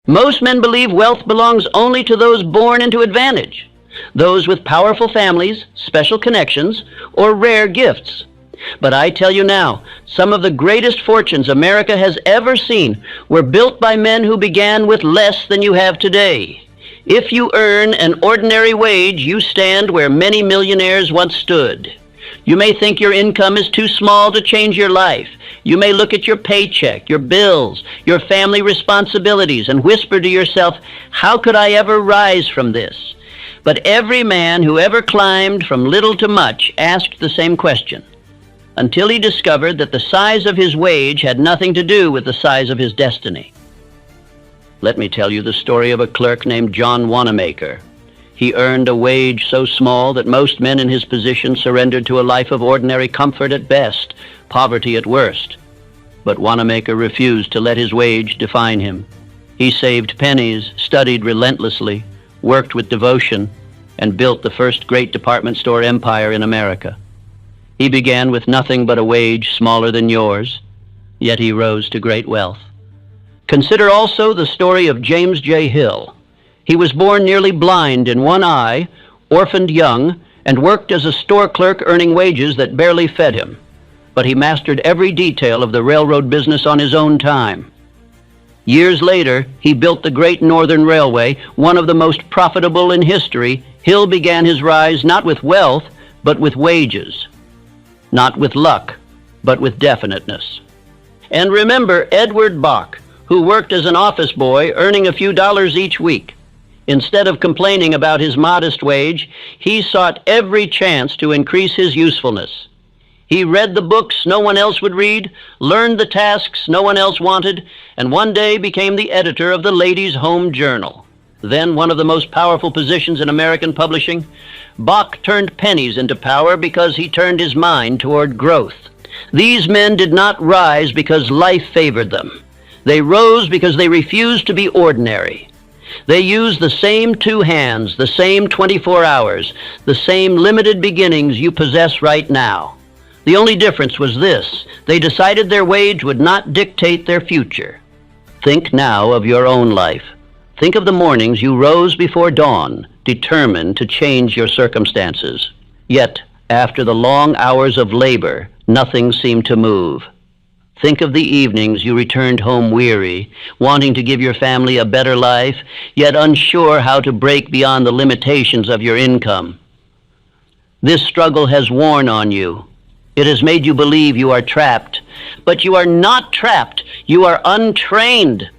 Most men believe wealth belongs only to those born into advantage, those with powerful families, special connections, or rare gifts. But I tell you now, some of the greatest fortunes America has ever seen were built by men who began with less than you have today. If you earn an ordinary wage, you stand where many millionaires once stood. You may think your income is too small to change your life. You may look at your paycheck, your bills, your family responsibilities, and whisper to yourself, how could I ever rise from this? But every man who ever climbed from little to much asked the same question, until he discovered that the size of his wage had nothing to do with the size of his destiny. Let me tell you the story of a clerk named John Wanamaker. He earned a wage so small that most men in his position surrendered to a life of ordinary comfort at best, poverty at worst. But Wanamaker refused to let his wage define him. He saved pennies, studied relentlessly, worked with devotion, and built the first great department store empire in America. He began with nothing but a wage smaller than yours, yet he rose to great wealth. Consider also the story of James J. Hill. He was born nearly blind in one eye, orphaned young, and worked as a store clerk earning wages that barely fed him. But he mastered every detail of the railroad business on his own time. Years later, he built the Great Northern Railway, one of the most profitable in history. Hill began his rise not with wealth, but with wages. Not with luck, but with definiteness. And remember Edward Bach, who worked as an office boy earning a few dollars each week. Instead of complaining about his modest wage, he sought every chance to increase his usefulness. He read the books no one else would read, learned the tasks no one else wanted, and one day became the editor of the Ladies' Home Journal. Then one of the most powerful positions in American publishing. Bach turned pennies into power because he turned his mind toward growth. These men did not rise because life favored them. They rose because they refused to be ordinary. They used the same two hands, the same 24 hours, the same limited beginnings you possess right now. The only difference was this: they decided their wage would not dictate their future. Think now of your own life. Think of the mornings you rose before dawn, determined to change your circumstances. Yet, after the long hours of labor, nothing seemed to move. Think of the evenings you returned home weary, wanting to give your family a better life, yet unsure how to break beyond the limitations of your income. This struggle has worn on you. It has made you believe you are trapped. But you are not trapped. You are untrained.